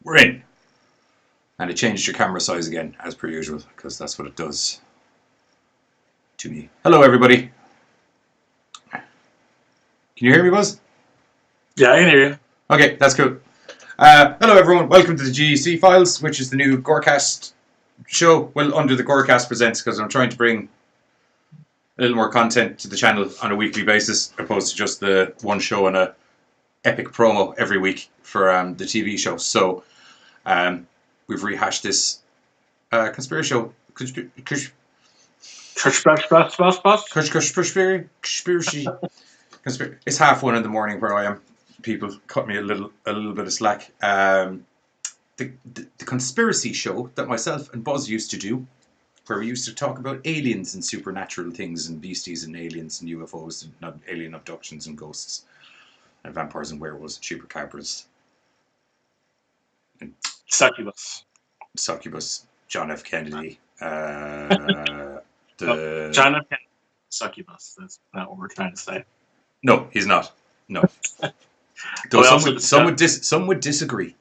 We're in. And it changed your camera size again, as per usual, because that's what it does to me. Hello, everybody. Can you hear me, Buzz? Yeah, I can hear you. Okay, that's cool. Hello, everyone. Welcome to the GEC Files, which is the new GoreCast show. Well, under the GoreCast Presents, because I'm trying to bring a little more content to the channel on a weekly basis, opposed to just the one show and a epic promo every week for the TV show. So we've rehashed this conspiracy show. Conspiracy. It's 1:30 in the morning where I am. People cut me a little bit of slack. The conspiracy show that myself and Buzz used to do, where we used to talk about aliens and supernatural things and beasties and aliens and UFOs and alien abductions and ghosts and vampires and werewolves and chupacabras and succubus, John F. Kennedy. John F. Kennedy, succubus. That's not what we're trying to say. No, he's not. No. Though some would disagree.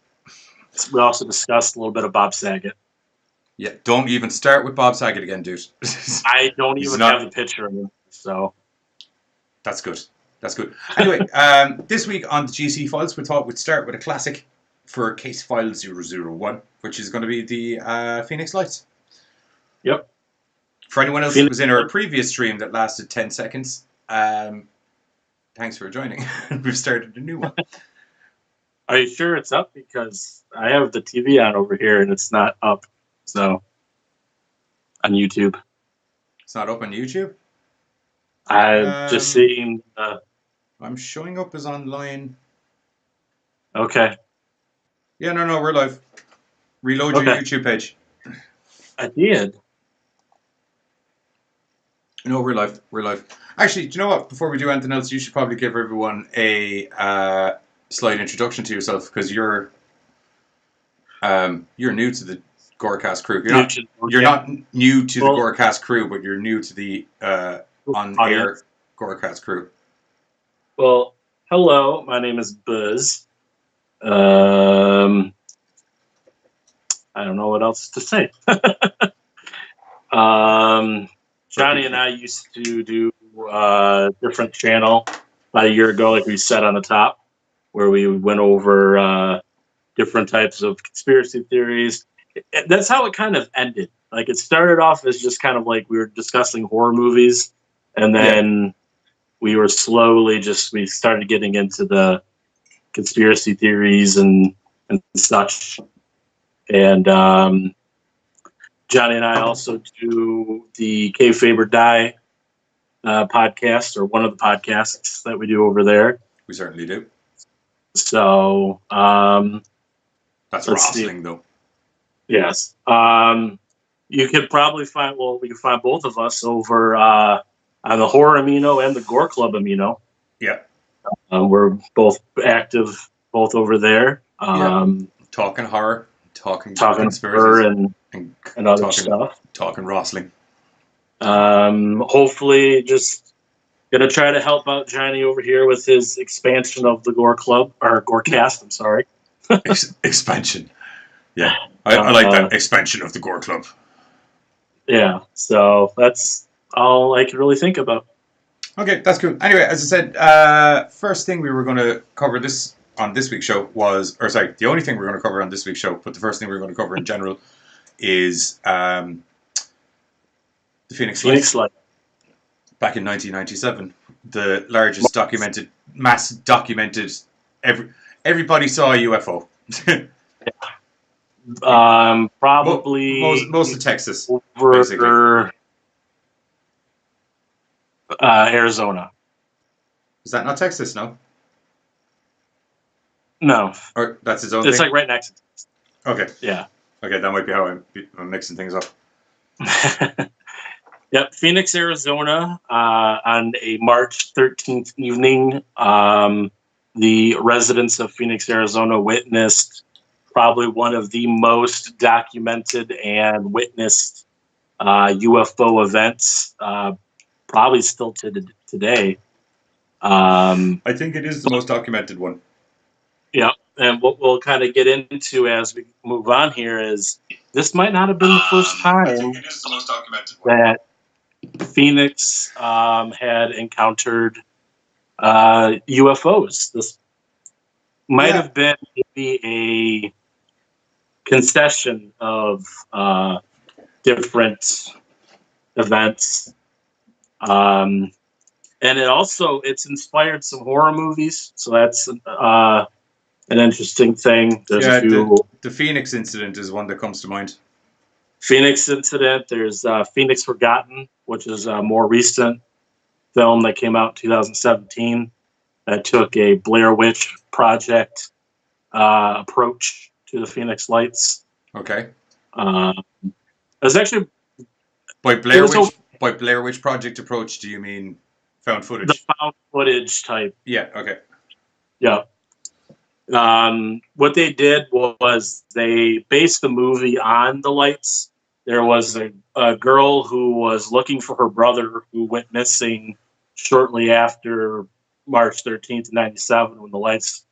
We also discussed a little bit of Bob Saget. Yeah, don't even start with Bob Saget again, dude. I don't even have the picture of him, so. That's good. That's good. Anyway, this week on the GC Files, we thought we'd start with a classic for Case File 001, which is going to be the Phoenix Lights. Yep. For anyone else that was in our previous stream that lasted 10 seconds, thanks for joining. We've started a new one. Are you sure it's up? Because I have the TV on over here and it's not up. So, on YouTube. It's not up on YouTube? I'm just seeing... I'm showing up as online. Okay. Yeah, no, we're live. Reload your YouTube page. I did. No, we're live. We're live. Actually, do you know what? Before we do anything else, you should probably give everyone a slight introduction to yourself, because you're new to the GoreCast crew. You're not new to the GoreCast crew, but you're new to the on-air GoreCast crew. Well, hello. My name is Buzz. I don't know what else to say. Johnny and I used to do a different channel about a year ago, like we said on the top, where we went over different types of conspiracy theories. That's how it kind of ended. Like, it started off as just kind of like we were discussing horror movies, and then we were slowly we started getting into the conspiracy theories and such. And Johnny and I also do the Kayfabe or Die podcast, or one of the podcasts that we do over there. We certainly do. So that's wrestling, though. Yes. You could probably find, we can find both of us over on the Horror Amino and the Gore Club Amino. Yeah. We're both active, both over there. Talking horror, talking conspiracies, and other stuff. Talking wrestling. Hopefully, just gonna try to help out Johnny over here with his expansion of the Gore Club, or GoreCast. I'm sorry. Expansion. Yeah, I like that expansion of the Gore Club. Yeah, so that's all I can really think about. Okay, that's cool. Anyway, as I said, first thing we were going to cover on this week's show was, the only thing we're going to cover on this week's show, but the first thing we're going to cover in general is the Phoenix Lights. Back in 1997, the largest mass documented. Everybody saw a UFO. Probably most of Texas, over Arizona. Is that not Texas? No. No. Or that's its own. It's thing? Like right next. Okay. Yeah. Okay, that might be how I'm mixing things up. Yep, Phoenix, Arizona, on a March 13th evening, the residents of Phoenix, Arizona witnessed probably one of the most documented and witnessed UFO events, probably still today. I think it is the most documented one. Yeah, and what we'll kind of get into as we move on here is this might not have been the first time I think it is the most documented one. that Phoenix had encountered UFOs. This might have been maybe a concession of different events. And it's inspired some horror movies, so that's an interesting thing. There's a few. The Phoenix incident is one that comes to mind. Phoenix incident. There's Phoenix Forgotten, which is a more recent film that came out in 2017 that took a Blair Witch Project approach to the Phoenix Lights. Okay. It was actually by Blair Witch Project approach. Do you mean found footage? The found footage type. Yeah. Okay. Yeah. What they did was they based the movie on the lights. There was a girl who was looking for her brother who went missing shortly after March 13th, 97, when the lights,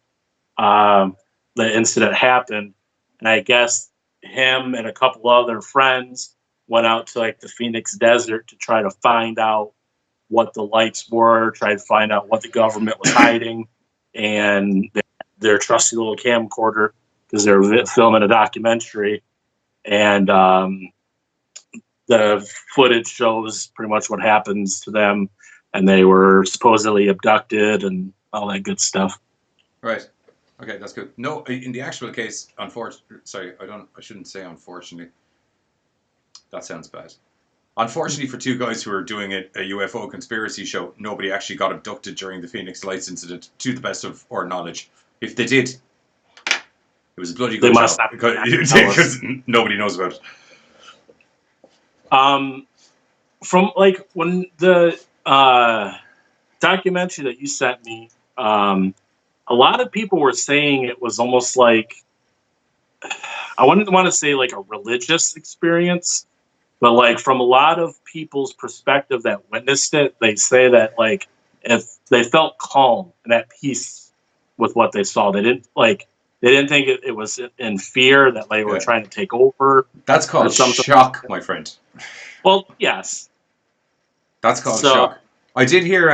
the incident happened. And I guess him and a couple other friends went out to like the Phoenix desert to try to find out what the lights were, try to find out what the government was hiding, and their trusty little camcorder because they were filming a documentary, and the footage shows pretty much what happens to them, and they were supposedly abducted and all that good stuff. Right. Okay, that's good. No, in the actual case, sorry, I shouldn't say unfortunately. That sounds bad. Unfortunately for two guys who are doing a UFO conspiracy show, nobody actually got abducted during the Phoenix Lights incident, to the best of our knowledge. If they did, it was a bloody good job because nobody knows about it. From like when the documentary that you sent me, a lot of people were saying it was almost like, I wouldn't want to say like a religious experience, but like from a lot of people's perspective that witnessed it, they say that like if they felt calm and at peace with what they saw, they didn't think it was in fear that they were trying to take over. That's called shock, my friend. Well, yes. That's called shock. I did hear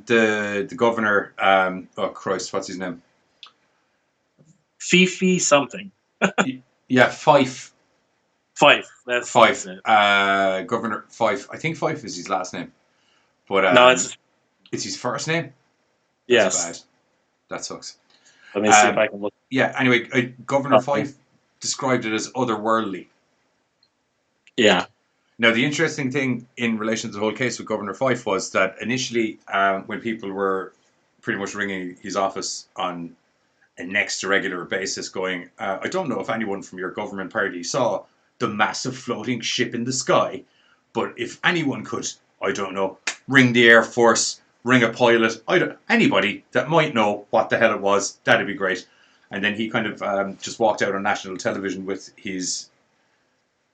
the governor, oh Christ, what's his name? Fifi something. Yeah, Fife. That's Fife. Governor Fife. I think Fife is his last name. But no, it's his first name? Yes. That's bad. That sucks. Let me see if I can look. Yeah, anyway, Governor Fife described it as otherworldly. Yeah. Now, the interesting thing in relation to the whole case with Governor Fife was that initially, when people were pretty much ringing his office on a next to regular basis going, I don't know if anyone from your government party saw the massive floating ship in the sky, but if anyone could, I don't know, ring the Air Force, ring a pilot, anybody that might know what the hell it was, that'd be great. And then he kind of just walked out on national television with his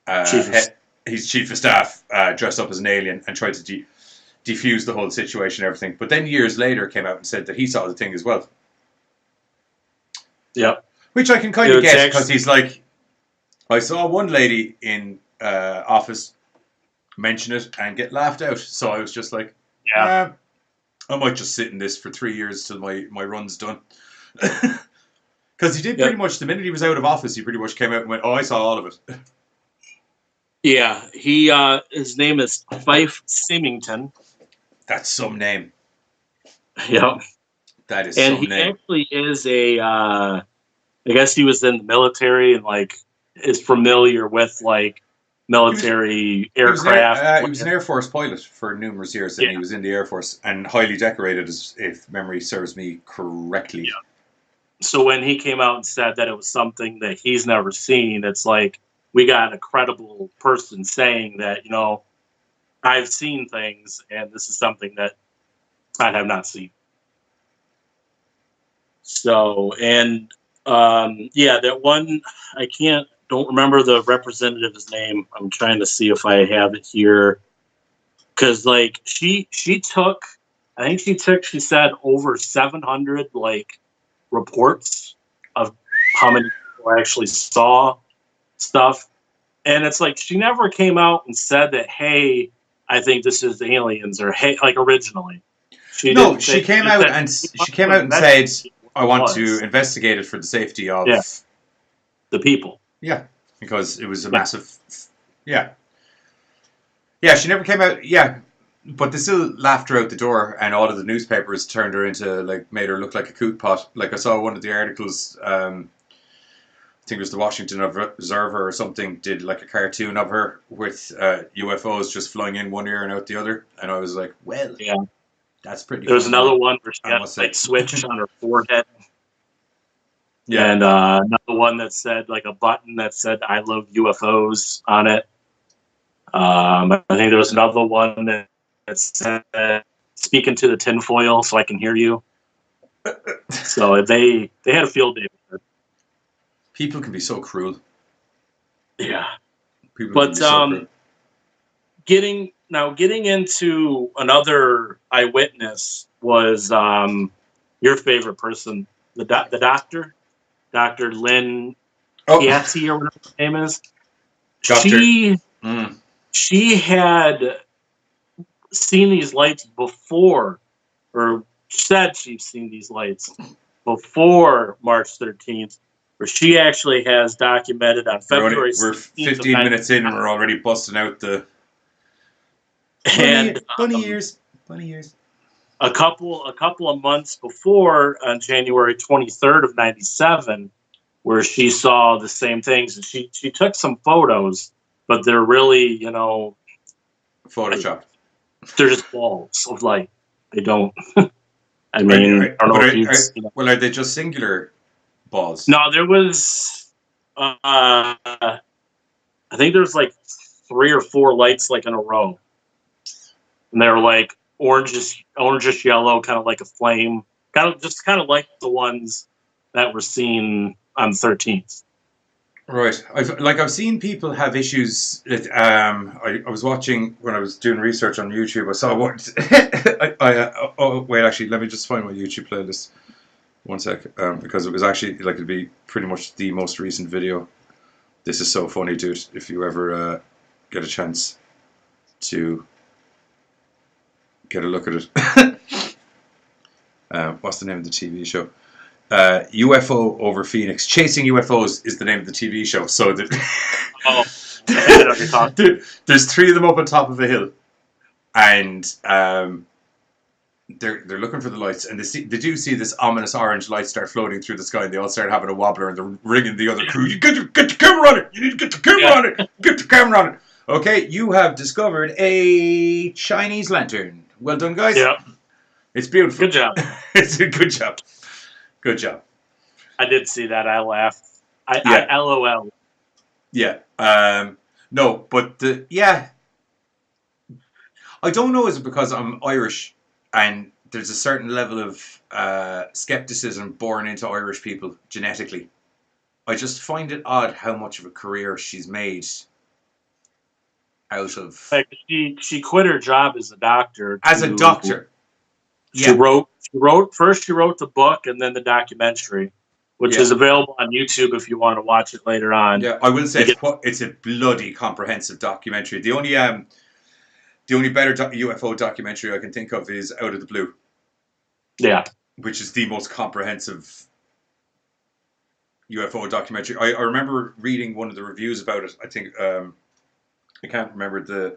chief of staff dressed up as an alien and tried to defuse the whole situation and everything. But then years later came out and said that he saw the thing as well. Yeah. Which I can kind of get, because he's like, I saw one lady in office mention it and get laughed out. So I was just like, I might just sit in this for 3 years till my run's done. Because he did pretty much, the minute he was out of office, he pretty much came out and went, oh, I saw all of it. Yeah, his name is Fife Symington. That's some name. Yeah. That is some name. And he actually is I guess he was in the military and like is familiar with like military aircraft. He was an Air Force pilot for numerous years, and he was in the Air Force and highly decorated, if memory serves me correctly. Yeah. So when he came out and said that it was something that he's never seen, it's like, we got a credible person saying that, I've seen things and this is something that I have not seen. So, and that one, don't remember the representative's name. I'm trying to see if I have it here. Cause like she said over 700 like reports of how many people actually saw stuff. And it's like she never came out and said that, hey, I think this is aliens, or hey, like originally. She came out and said, I want to investigate it for the safety of the people. Yeah, because it was a massive. Yeah, she never came out. Yeah, but they still laughed her out the door, and all of the newspapers turned her into, like, made her look like a coot pot. Like, I saw one of the articles. I think it was the Washington Observer or something, did like a cartoon of her with UFOs just flying in one ear and out the other, and I was like, well, that's pretty. There's another one where she had like switch on her forehead. Yeah, and another one that said, like, a button that said "I love UFOs" on it. I think there was another one that said "Speak into the tinfoil so I can hear you." So they had a field day with her. People can be so cruel. Yeah. Getting into another eyewitness was your favorite person, the doctor, Dr. Lynn Piatti, or whatever her name is. She had seen these lights before, or said she'd seen these lights before March 13th. Where she actually has documented on February 16th. We're 15 minutes in and we're already busting out the bunny ears. A couple of months before, on January 23rd of 97, where she saw the same things, and she took some photos, but they're really, photoshopped. They're just balls of light. They don't. I mean, I don't know if well, are they just singular balls? No, there was. I think there's like 3 or 4 lights like in a row, and they're like orangish yellow, kind of like a flame, kind of like the ones that were seen on 13th. Right. I've seen people have issues. I was watching when I was doing research on YouTube. I saw one. Wait, actually, let me just find my YouTube playlist. One sec, because it was actually, like, it'd be pretty much the most recent video. This is so funny, dude. If you ever get a chance to get a look at it. What's the name of the TV show? UFO over Phoenix. Chasing UFOs is the name of the TV show. So there's 3 of them up on top of a hill, and they're looking for the lights, and they do see this ominous orange light start floating through the sky, and they all start having a wobbler, and they're ringing the other crew. You get your camera on it. You need to get the camera on it. Get the camera on it. Okay, you have discovered a Chinese lantern. Well done, guys. Yeah, it's beautiful. Good job. It's a good job. Good job. I did see that. I laughed. I LOL. Yeah. No, but I don't know. Is it because I'm Irish and there's a certain level of skepticism born into Irish people genetically? I just find it odd how much of a career she's made out of. Like she quit her job as a doctor. She wrote the book and then the documentary, which is available on YouTube if you want to watch it later on. Yeah, I will say it's a bloody comprehensive documentary. The only better UFO documentary I can think of is Out of the Blue. Yeah, which is the most comprehensive UFO documentary. I remember reading one of the reviews about it. I think I can't remember the.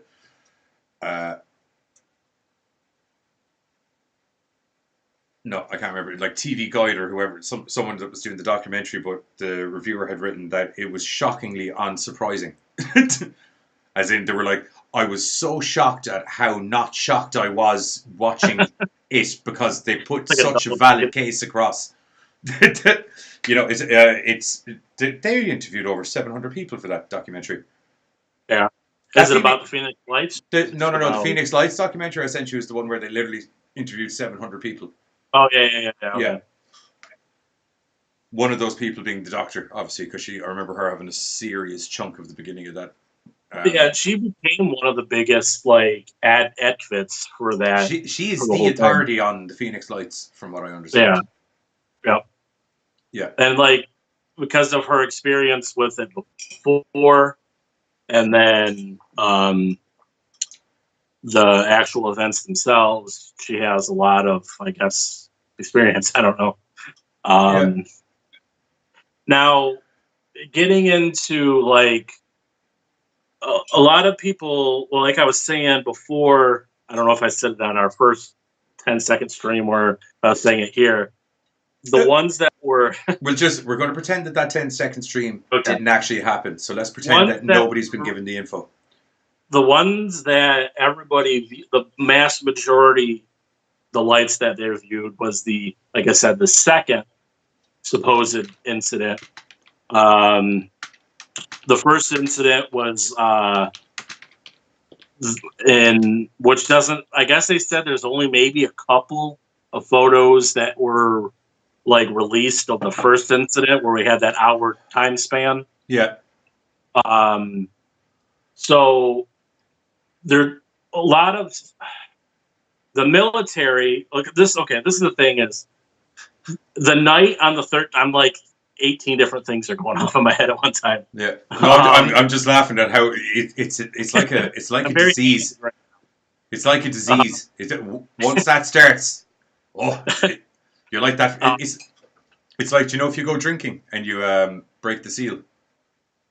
No, I can't remember. Like TV Guide or whoever, someone that was doing the documentary, but the reviewer had written that it was shockingly unsurprising. As in, they were like, I was so shocked at how not shocked I was watching it, because they put such a valid case across. They interviewed over 700 people for that documentary. Yeah. Is it about the Phoenix Lights? No. The Phoenix Lights documentary I sent you is the one where they literally interviewed 700 people. Oh, yeah. Okay. Yeah. One of those people being the doctor, obviously, because I remember her having a serious chunk of the beginning of that. She became one of the biggest advocates for that. She is the authority on the Phoenix Lights, from what I understand. Yeah. Yeah. And because of her experience with it before, and then the actual events themselves, she has a lot of, I guess, experience. I don't know. Now, getting into like a lot of people, well, like I was saying before, I don't know if I said it on our first 10-second stream or I was saying it here. The ones that were we're going to pretend that 10-second stream didn't actually happen. So let's pretend that nobody's been given the info. The ones that everybody, the mass majority, the lights that they viewed was the, like I said, the second supposed incident. The first incident was in which doesn't, I guess they said there's only maybe a couple of photos that were like released of the first incident where we had that hour time span. Yeah. So there a lot of the military. Look at this. Okay, this is the thing is the night on the third. I'm like 18 different things are going off in my head at one time. Yeah. No, I'm just laughing at how it's like a disease. Right. It's like a disease. Once that starts, you're like that. It's like, you know, if you go drinking and you break the seal.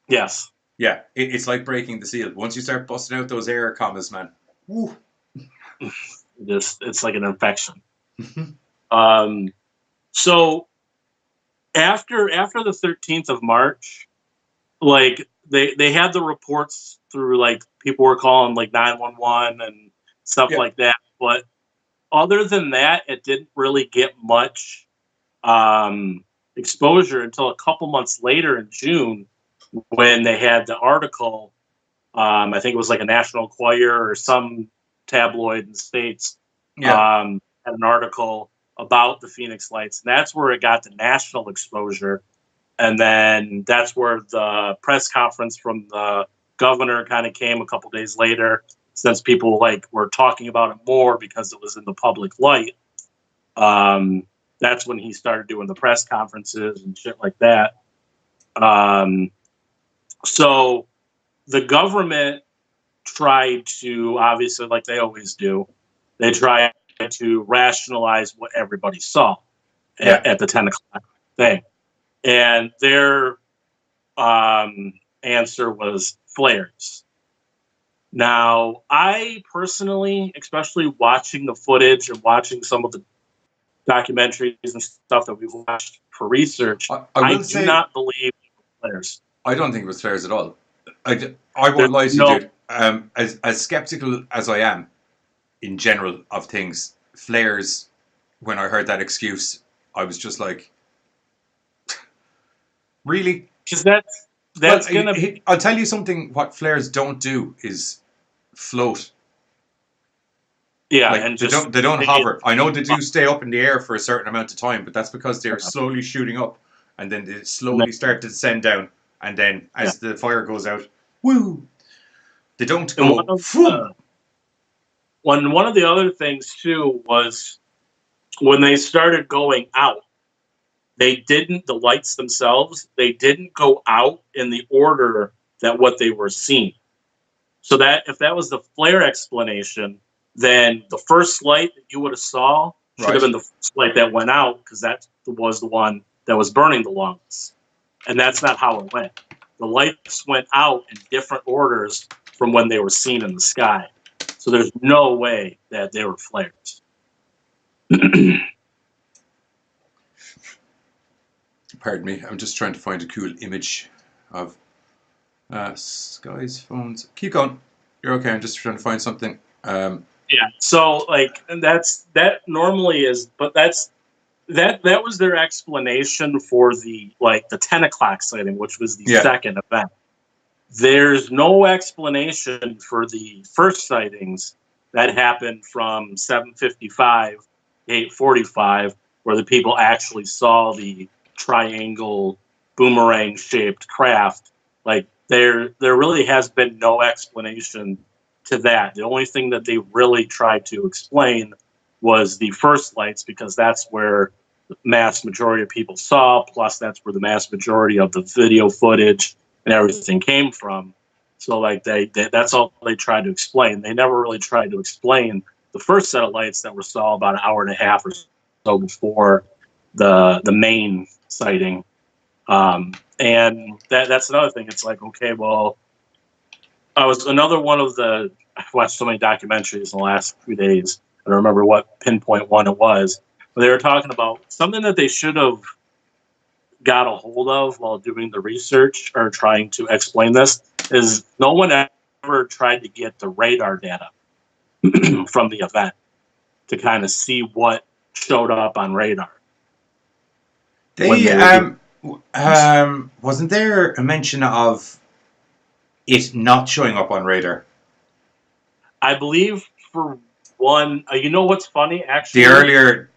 Yes. Yeah, it's like breaking the seal. Once you start busting out those air commas, man. Woo. It's like an infection. So after the 13th of March, like they had the reports through, like people were calling like 911 and stuff like that. But other than that, it didn't really get much exposure until a couple months later in June, when they had the article. I think it was like a National Enquirer or some tabloid in the States had an article about the Phoenix Lights, and that's where it got the national exposure. And then that's where the press conference from the governor kind of came a couple days later, since people like were talking about it more because it was in the public light. That's when he started doing the press conferences and shit like that. So the government tried to, obviously, like they always do, they try to rationalize what everybody saw at the 10 o'clock thing. And their answer was flares. Now, I personally, especially watching the footage and watching some of the documentaries and stuff that we've watched for research, I do not believe it was flares. I don't think it was flares at all. I won't lie to you, dude. As skeptical as I am in general of things, flares, when I heard that excuse, I was just like, really? Because that's going to be... I'll tell you something, what flares don't do is float. Yeah, like, and they don't hover. I know they do stay up in the air for a certain amount of time, but that's because they're slowly shooting up, and then they slowly start to descend down, and then as the fire goes out, woo! They don't go. One of the other things too was when they started going out, the lights themselves, they didn't go out in the order that what they were seeing. So that if that was the flare explanation, then the first light that you would have saw should have been the first light that went out, because that was the one that was burning the longest. And that's not how it went. The lights went out in different orders from when they were seen in the sky. So there's no way that they were flares. Pardon me, I'm just trying to find a cool image of skies, phones. Keep going. You're okay. I'm just trying to find something. Yeah. So like, and that normally is, but that was their explanation for the 10 o'clock sighting, which was the second event. There's no explanation for the first sightings that happened from 7:55 to 8:45, where the people actually saw the triangle boomerang shaped craft. Like there really has been no explanation to that. The only thing that they really tried to explain was the first lights, because that's where mass majority of people saw, plus that's where the mass majority of the video footage and everything came from. So like that's all they tried to explain. They never really tried to explain the first set of lights that were saw about an hour and a half or so before the main sighting. And that's another thing. It's like, okay, well, I watched so many documentaries in the last few days. I don't remember what pinpoint one it was. But they were talking about something that they should have got a hold of while doing the research or trying to explain this is no one ever tried to get the radar data from the event to kind of see what showed up on radar. Wasn't there a mention of it not showing up on radar? I believe for one, you know what's funny? Actually,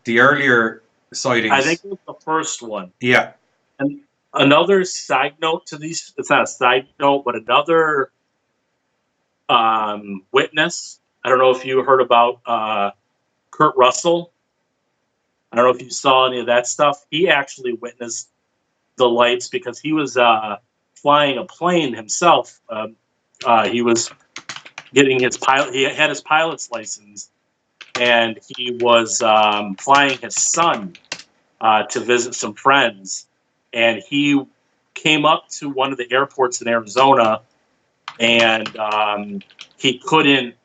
the earlier sightings. I think it was the first one. Yeah. And another side note to these, it's not a side note, but another witness. I don't know if you heard about Kurt Russell. I don't know if you saw any of that stuff. He actually witnessed the lights because he was flying a plane himself. He was getting his pilot. He had his pilot's license, and he was flying his son to visit some friends. And he came up to one of the airports in Arizona, and he couldn't.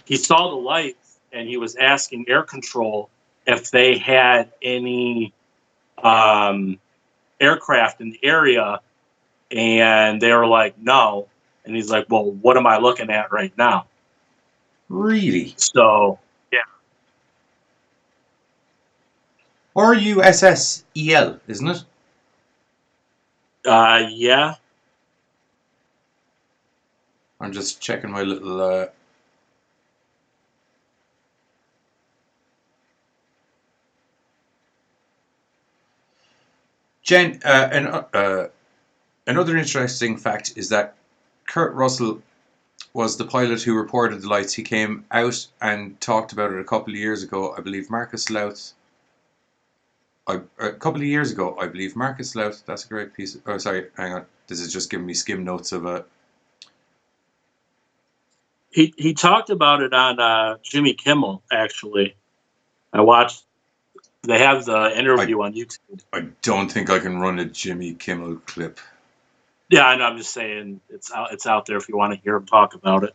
He saw the lights, and he was asking air control if they had any aircraft in the area, and they were like, no. And he's like, well, what am I looking at right now? Really? So, yeah. RUSSEL, isn't it? Yeah. I'm just checking my little... Jen, another interesting fact is that Kurt Russell was the pilot who reported the lights. He came out and talked about it a couple of years ago. I believe Marcus Louth. A couple of years ago, I believe Marcus Louth. That's a great piece. Oh, sorry, hang on. This is just giving me skim notes of a. He talked about it on Jimmy Kimmel. Actually, I watched. They have the interview on YouTube. I don't think I can run a Jimmy Kimmel clip. Yeah, I know. I'm just saying it's out there if you want to hear him talk about it.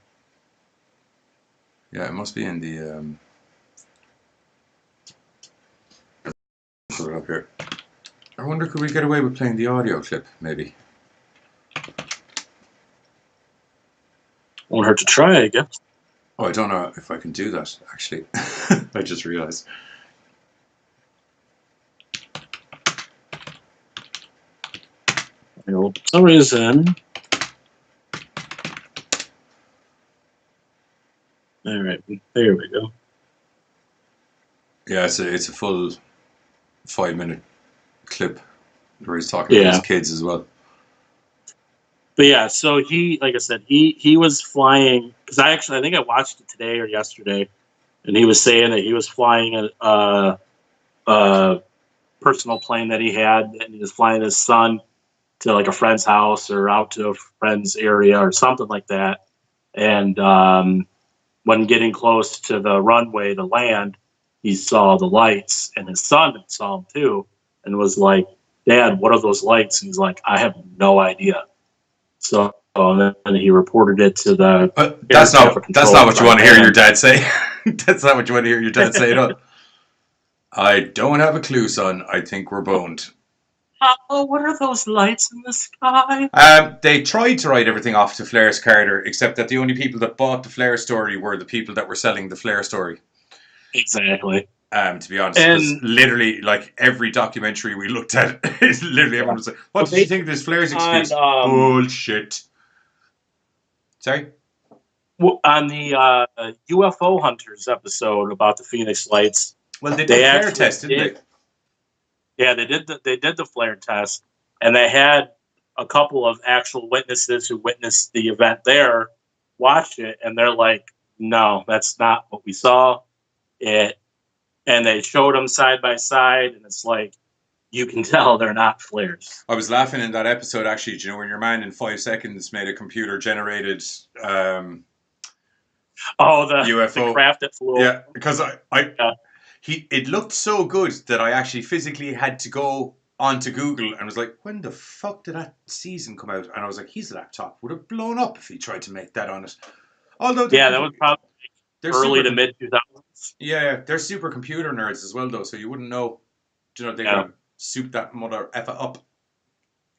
Yeah, it must be in the. Put it up here. I wonder, could we get away with playing the audio clip? Maybe. Won't hurt to try, I guess. Oh, I don't know if I can do that. Actually, I just realized. For some reason. All right, there we go. Yeah, it's a full 5-minute clip where he's talking about his kids as well. But yeah, so he, like I said, he was flying because I think I watched it today or yesterday, and he was saying that he was flying a personal plane that he had, and he was flying his son to like a friend's house or out to a friend's area or something like that. And when getting close to the runway to land, he saw the lights, and his son saw them too, and was like, "Dad, what are those lights?" And he's like, "I have no idea." So and then he reported it to the. That's not what you want to hear your dad say. That's not what you want to hear your dad say at all. I don't have a clue, son. I think we're boned. Oh, what are those lights in the sky? They tried to write everything off to Flair's Carter, except that the only people that bought the Flair story were the people that were selling the Flair story. Exactly. To be honest, because literally, like every documentary we looked at, is literally everyone was like, "What did you think of this Flair's excuse?" Bullshit. Sorry. On the UFO Hunters episode about the Phoenix Lights, well, they did the Flair test, didn't they? Yeah, they did the Flair test, and they had a couple of actual witnesses who witnessed the event there watch it, and they're like, "No, that's not what we saw. It and they showed them side by side, and it's like you can tell they're not flares. I was laughing in that episode, actually. Do you know when your man in 5 seconds made a computer-generated The UFO? craft that flew. Yeah, because it looked so good that I actually physically had to go onto Google and was like, when the fuck did that season come out? And I was like, his laptop would have blown up if he tried to make that on it. Although that was probably early to mid 2000s. Yeah, they're super computer nerds as well, though, so you wouldn't know. You know, they could soup that mother effer up.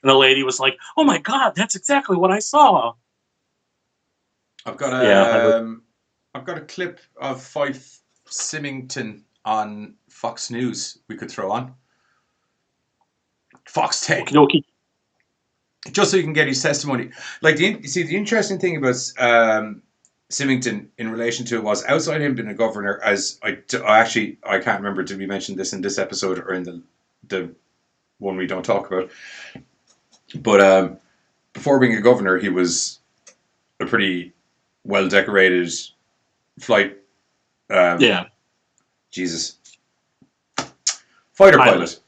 And the lady was like, "Oh my god, that's exactly what I saw." I've got a clip of Fife Symington on Fox News we could throw on. Fox Tech. Okey-dokey. Just so you can get his testimony. Like, the interesting thing about Symington in relation to it was, outside him being a governor, as I can't remember, did we mention this in this episode or in the one we don't talk about? But before being a governor, he was a pretty well decorated flight. Jesus. Fighter pilot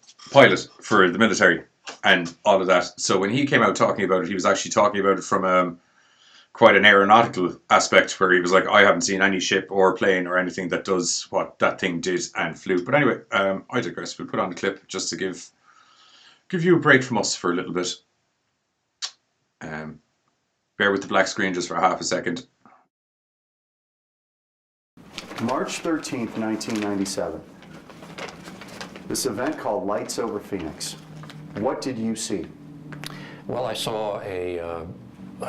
for the military and all of that. So when he came out talking about it, he was actually talking about it from quite an aeronautical aspect, where he was like, I haven't seen any ship or plane or anything that does what that thing did and flew. But anyway, I digress. We'll put on the clip just to give you a break from us for a little bit. Bear with the black screen just for half a second. March 13th, 1997. This event called Lights Over Phoenix. What did you see? Well, I saw a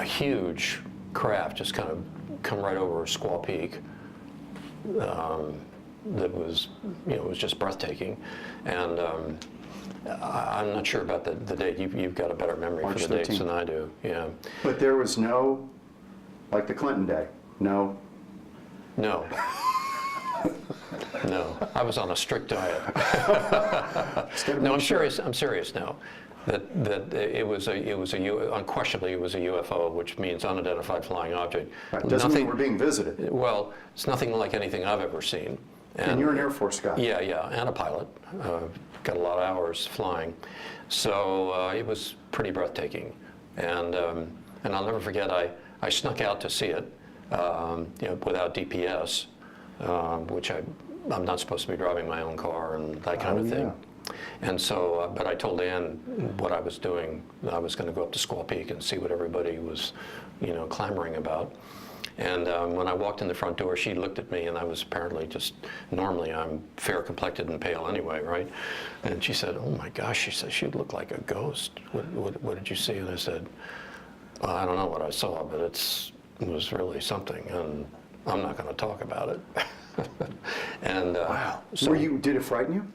huge craft just kind of come right over Squaw Peak. That was, it was just breathtaking. And I'm not sure about the date. You've got a better memory March for the 13th. dates than I do. Yeah. But there was no, like the Clinton day, no. No. No, I was on a strict diet. No, I'm serious. I'm serious now. That unquestionably it was a UFO, which means unidentified flying object. Right. Doesn't mean we're being visited. Well, it's nothing like anything I've ever seen. And you're an Air Force guy. Yeah, and a pilot. Got a lot of hours flying, so it was pretty breathtaking. And I'll never forget. I snuck out to see it, without DPS, which I'm not supposed to be driving my own car and that kind of thing. Yeah. And so, but I told Ann what I was doing. I was going to go up to Squaw Peak and see what everybody was, clamoring about. And when I walked in the front door, she looked at me, and I was apparently normally I'm fair complected and pale anyway, right? And she said, "Oh my gosh," she said, "she looked like a ghost. What did you see?" And I said, "Well, I don't know what I saw, but it was really something, and I'm not going to talk about it." And Wow. so, Did it frighten you?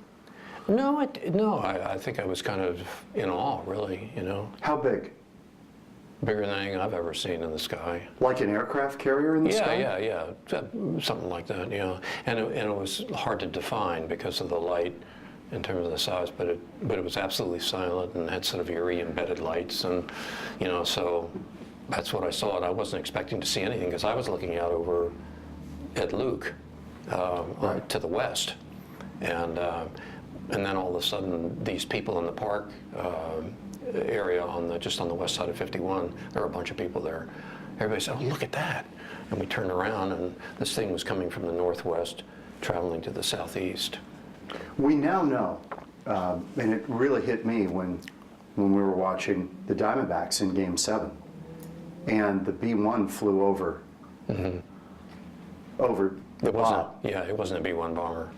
No, I think I was kind of in awe, really, How big? Bigger than anything I've ever seen in the sky. Like an aircraft carrier in the sky? Yeah, something like that, yeah. And it was hard to define because of the light in terms of the size, but it was absolutely silent and had sort of eerie embedded lights, and so that's what I saw. And I wasn't expecting to see anything because I was looking out over at Luke to the west, and then all of a sudden these people in the park area just on the west side of 51, there were a bunch of people there. Everybody said, "Oh, look at that!" And we turned around, and this thing was coming from the northwest, traveling to the southeast. We now know, and it really hit me when we were watching the Diamondbacks in Game 7, and the B-1 flew over. Over the Bob. It wasn't a B-1 bomber.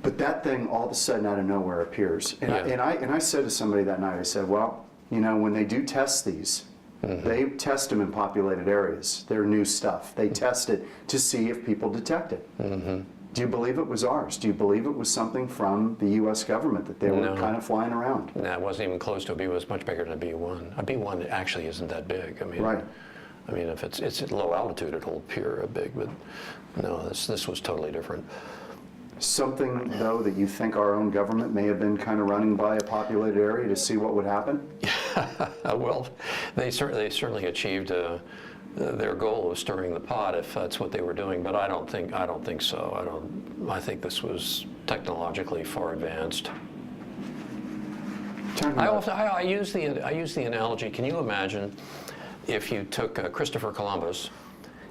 But that thing all of a sudden out of nowhere appears. And, I said to somebody that night, I said, well, when they do test these, they test them in populated areas. They're new stuff. They test it to see if people detect it. Do you believe it was ours? Do you believe it was something from the U.S. government that they were kind of flying around? No, it wasn't even close to a B. It was much bigger than a B-1. A B-1 actually isn't that big. Right. I mean, if it's at low altitude, it'll appear big, but no, this was totally different. Something, though, that you think our own government may have been kind of running by a populated area to see what would happen? Well, they certainly achieved their goal was stirring the pot, if that's what they were doing. But I don't think so. I think this was technologically far advanced. I use the analogy. Can you imagine if you took Christopher Columbus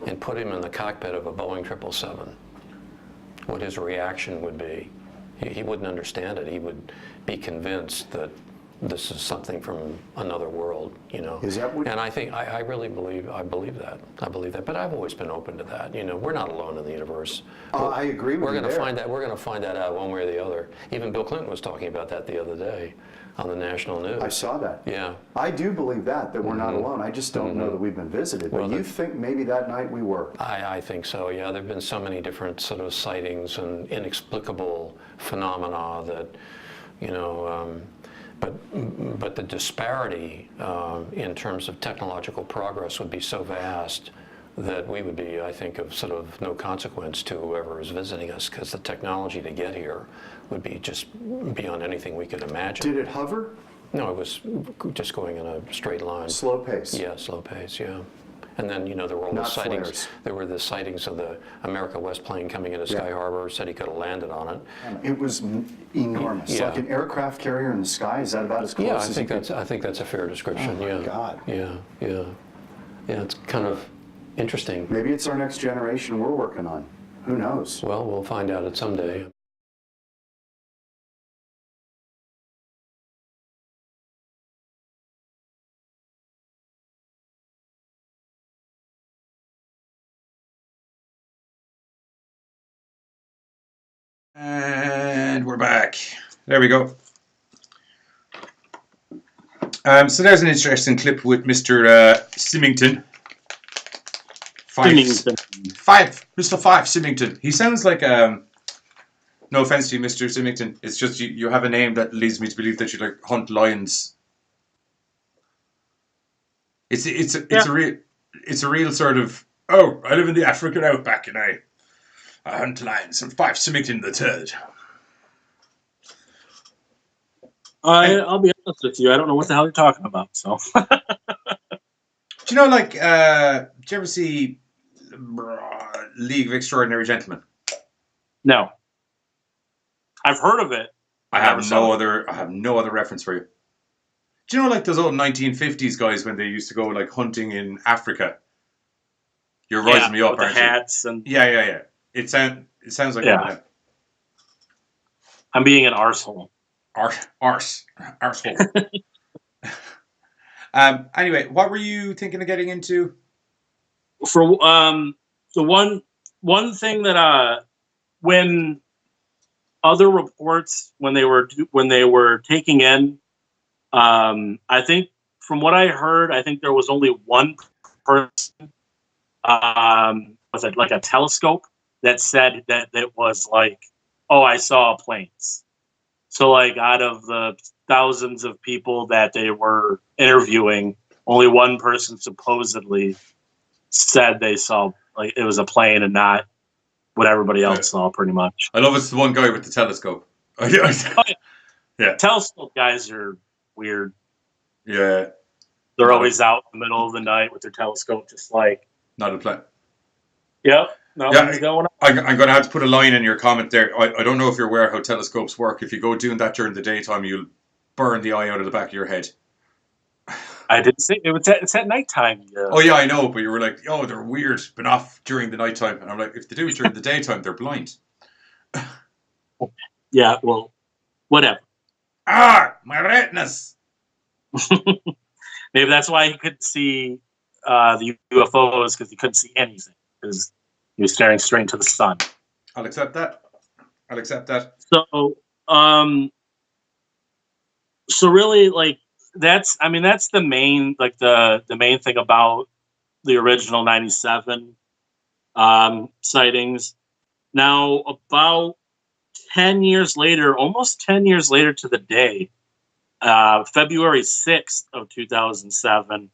and put him in the cockpit of a Boeing 777? What his reaction would be? He wouldn't understand it. He would be convinced that this is something from another world, you know. Is that what? And I think I really believe that. I believe that. But I've always been open to that. You know, we're not alone in the universe. I agree with you. We're going to find that out one way or the other. Even Bill Clinton was talking about that the other day on the national news. I saw that. Yeah. I do believe that we're not alone. I just don't know that we've been visited. But you think maybe that night we were? I think so, yeah. There have been so many different sort of sightings and inexplicable phenomena that, you know, but the disparity in terms of technological progress would be so vast that we would be, I think, of sort of no consequence to whoever is visiting us, because the technology to get here would be just beyond anything we could imagine. Did it hover? No, it was just going in a straight line. Slow pace? Yeah, slow pace, yeah. And then, you know, there were all the sightings. Flares. There were the sightings of the America West plane coming into Sky Harbor, said he could have landed on it. It was enormous. Yeah. Like an aircraft carrier in the sky. Is that about as close as you could? I think that's a fair description. Oh my yeah. God. Yeah. It's kind of interesting. Maybe it's our next generation we're working on. Who knows? Well, we'll find out it someday. And we're back. There we go. So there's an interesting clip with Mr. Symington. Mr. Fife Symington. He sounds like, no offense to you, Mr. Symington. It's just you have a name that leads me to believe that you like hunt lions. It's a real sort of, oh, I live in the African outback and I hunt lions. I'm Fife Symington III. I'll be honest with you. I don't know what the hell you're talking about. So, do you know, like, did you ever see League of Extraordinary Gentlemen? No, I've heard of it. I have no other reference for you. Do you know, like those old 1950s guys when they used to go like hunting in Africa? You're rising me up, with the aren't hats you? and Yeah. It sounds like yeah. I'm being an arsehole. Arsehole. Anyway, what were you thinking of getting into? For the one thing that when other reports when they were taking in, I think from what I heard, I think there was only one person with like a telescope that said that it was like, oh, I saw planes. So like out of the thousands of people that they were interviewing, only one person supposedly said they saw like it was a plane and not what everybody else saw, pretty much. I love it's the one guy with the telescope. Yeah. Telescope guys are weird. Yeah. They're always out in the middle of the night with their telescope, just like not a plane. Yep. Nothing's going on. I'm going to have to put a line in your comment there. I don't know if you're aware how telescopes work. If you go doing that during the daytime, you'll burn the eye out of the back of your head. I didn't say it's at nighttime. Yeah. Oh yeah, I know, but you were like, oh, they're weird, been off during the nighttime, and I'm like, if they do it during the daytime, they're blind. Yeah, well, whatever. My retinas. Maybe that's why he couldn't see the UFOs, because he couldn't see anything, because he was staring straight into the sun. I'll accept that. So really, like, that's the main, like, the main thing about the original 97 sightings. Now, about 10 years later, almost 10 years later to the day, February 6th of 2007,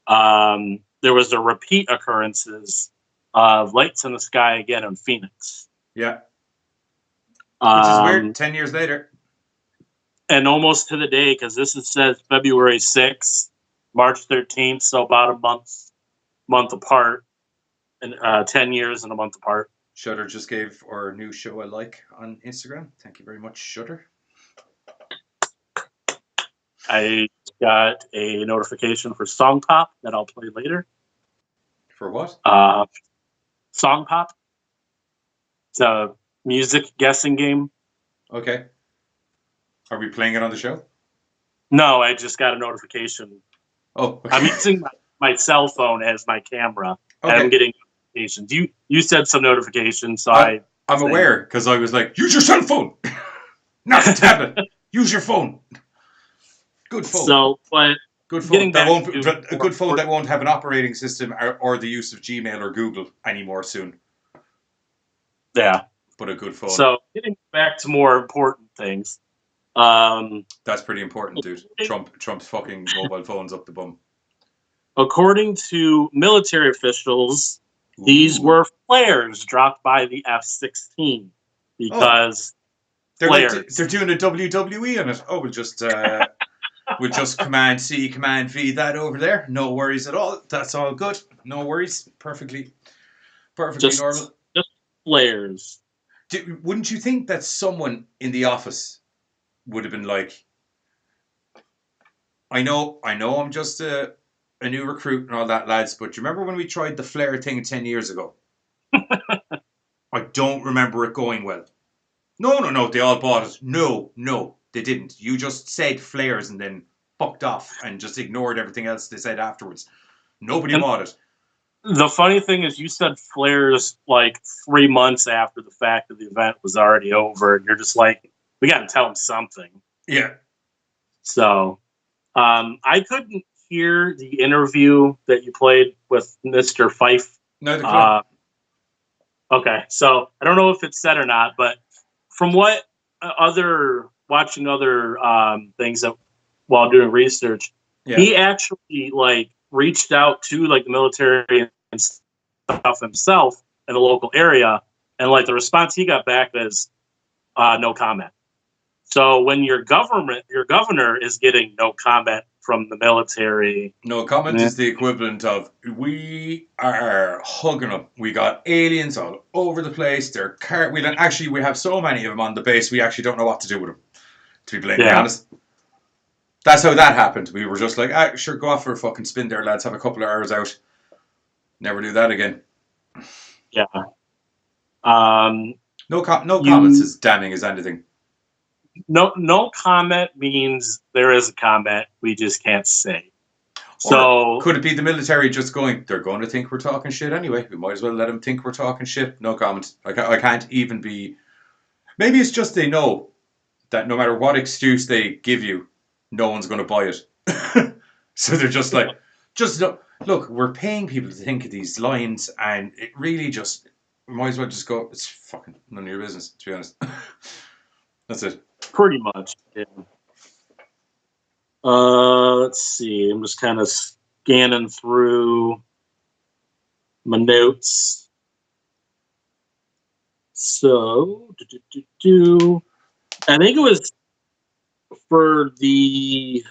there was a repeat occurrences of lights in the sky again in Phoenix. Yeah. Which is weird, 10 years later. And almost to the day, because says February 6th, March 13th, so about a month month apart, and 10 years and a month apart. Shutter just gave our new show a like on Instagram. Thank you very much, Shutter. I got a notification for Song Pop that I'll play later. For what? Song Pop. It's a music guessing game. Okay. Are we playing it on the show? No, I just got a notification. Oh, okay. I'm using my cell phone as my camera, and Okay. I'm getting notifications. You said some notifications, so I'm aware because I was like, use your cell phone, not the tablet. Use your phone. Good phone. So, but good phone that won't to a good phone that won't have an operating system or the use of Gmail or Google anymore soon. Yeah, but a good phone. So, getting back to more important things. That's pretty important, dude. Trump's fucking mobile phones up the bum. According to military officials, these were flares dropped by the F-16 because they're doing a WWE on it. Oh, we'll just Command C, Command V that over there. No worries at all. That's all good. No worries. Perfectly normal. Just flares. Wouldn't you think that someone in the office would have been like, I know I'm just a new recruit and all that, lads, but do you remember when we tried the flare thing 10 years ago? I don't remember it going well. No, they all bought it. No, they didn't. You just said flares and then fucked off and just ignored everything else they said afterwards. Nobody bought it. The funny thing is you said flares like 3 months after the fact that the event was already over, and you're just like, we got to tell them something. Yeah. So, I couldn't hear the interview that you played with Mr. Fife. Neither could I. Okay, so I don't know if it's said or not, but from what watching other things that while doing research, he actually reached out to the military and stuff himself in the local area, and the response he got back is no comment. So when your governor is getting no comment from the military, no comment is the equivalent of we are hugging them. We got aliens all over the place. We have so many of them on the base. We actually don't know what to do with them. To be blatantly honest, that's how that happened. We were just like, sure, go off for a fucking spin there, lads. Have a couple of hours out. Never do that again. Yeah. No comments is damning as anything. No comment means there is a comment. We just can't say. So could it be the military just going, they're going to think we're talking shit anyway. We might as well let them think we're talking shit. No comment. I can't even be. Maybe it's just they know that no matter what excuse they give you, no one's going to buy it. So they're just like, look, we're paying people to think of these lines, and it really just, we might as well just go, it's fucking none of your business, to be honest. That's it. Pretty much, yeah. Let's see. I'm just kind of scanning through my notes. So, I think it was for the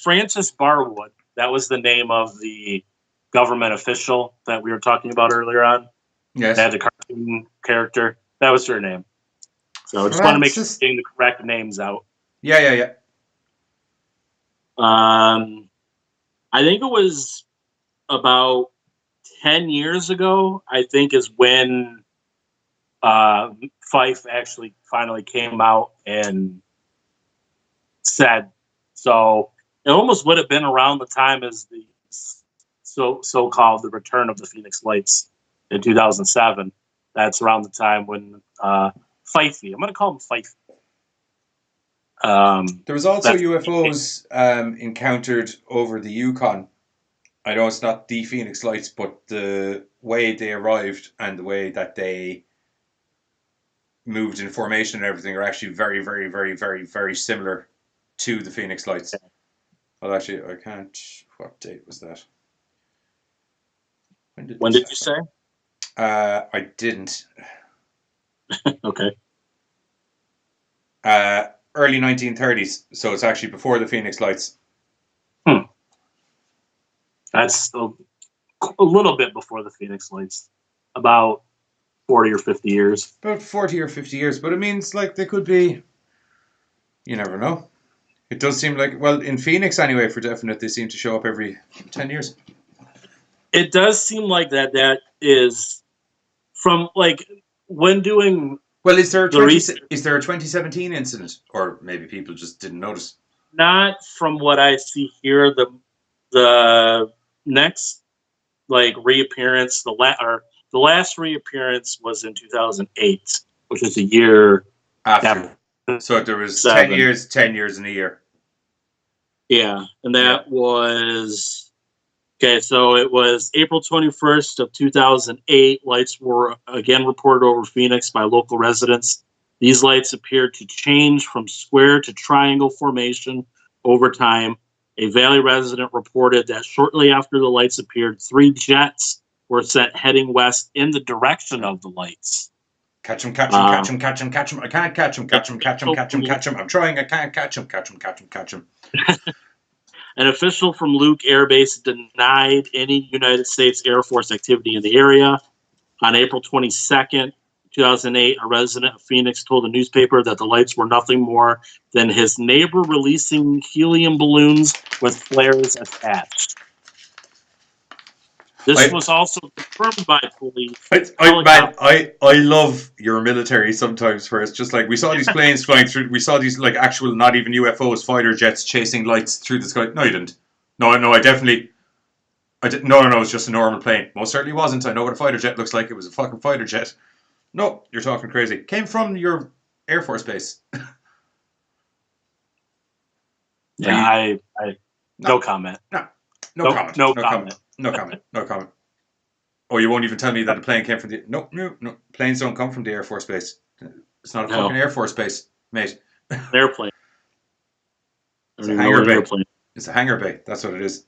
Francis Barwood. That was the name of the government official that we were talking about earlier on. Yes. That had the cartoon character. That was her name. So I just want to make sure we're getting the correct names out. Yeah. I think it was about 10 years ago, I think, is when Fife actually finally came out and said. So it almost would have been around the time as the so-called the return of the Phoenix Lights in 2007. That's around the time when Fifey, I'm going to call him Fife. There was also UFOs encountered over the Yukon. I know it's not the Phoenix Lights, but the way they arrived and the way that they moved in formation and everything are actually very, very, very, very, very similar to the Phoenix Lights. Well, actually, I can't. What date was that? When did you say? I didn't. Okay. Early 1930s, so it's actually before the Phoenix Lights. That's a little bit before the Phoenix Lights, about 40 or 50 years. About 40 or 50 years, but it means like they could be. You never know. It does seem like, well, in Phoenix anyway, for definite, they seem to show up every 10 years. It does seem like that is from like when doing. Well, is there a the 2017 incident, or maybe people just didn't notice? Not from what I see here. The next like reappearance, the last reappearance was in 2008, which is a year After. So there was 10 years in a year. Yeah, and that was okay. So it was April 21st of 2008. Lights were again reported over Phoenix by local residents. These lights appeared to change from square to triangle formation over time. A Valley resident reported that shortly after the lights appeared, 3 jets were sent heading west in the direction of the lights. Catch him, catch him, catch him, catch him, catch him. I can't catch him, catch him, catch him, catch him, catch him. I'm trying, I can't catch him, catch him, catch him, catch him. An official from Luke Air Base denied any United States Air Force activity in the area. On April 22nd, 2008, a resident of Phoenix told a newspaper that the lights were nothing more than his neighbor releasing helium balloons with flares attached. This was also confirmed by police. I love your military sometimes, where it's just like, we saw these planes flying through, we saw these like actual, not even UFOs, fighter jets chasing lights through the sky. No, you didn't. No, I definitely... No, it's just a normal plane. Most certainly wasn't. I know what a fighter jet looks like. It was a fucking fighter jet. No, you're talking crazy. Came from your Air Force base. Yeah, no comment. No comment. Oh, you won't even tell me that a plane came from the... No. Planes don't come from the Air Force base. It's not a fucking Air Force base, mate. Airplane. It's a hangar bay. It's a hangar bay. That's what it is.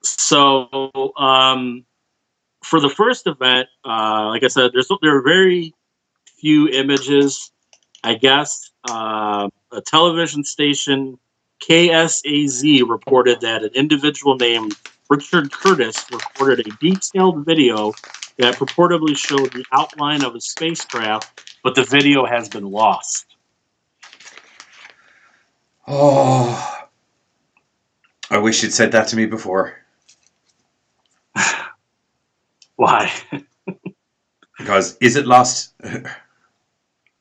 So, for the first event, like I said, there are very few images. I guess a television station, KSAZ, reported that an individual named Richard Curtis recorded a detailed video that purportedly showed the outline of a spacecraft, but the video has been lost. Oh, I wish you'd said that to me before. Why? Because, is it lost?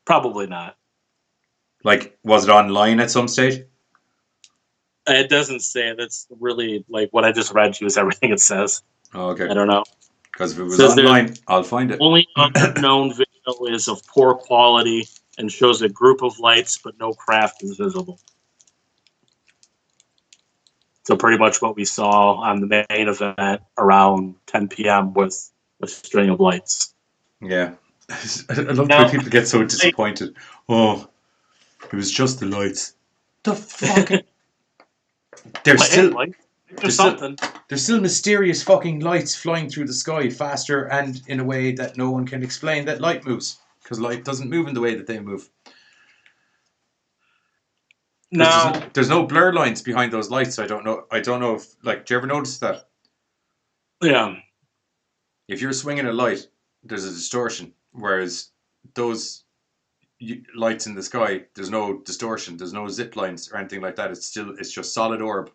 Probably not. Like, was it online at some stage? It doesn't say. That's really, like, what I just read to you is everything it says. Oh, okay. I don't know. Because if it was online, I'll find it. Only other known video is of poor quality and shows a group of lights, but no craft is visible. So pretty much what we saw on the main event around 10 p.m. with a string of lights. Yeah. I love when people get so disappointed. Oh, it was just the lights. The fuck? There's still mysterious fucking lights flying through the sky faster and in a way that no one can explain that light moves. Because light doesn't move in the way that they move. No. There's no blur lines behind those lights. I don't know if, like, do you ever notice that? Yeah. If you're swinging a light, there's a distortion. Whereas those lights in the sky, there's no distortion. There's no zip lines or anything like that. It's just solid orb.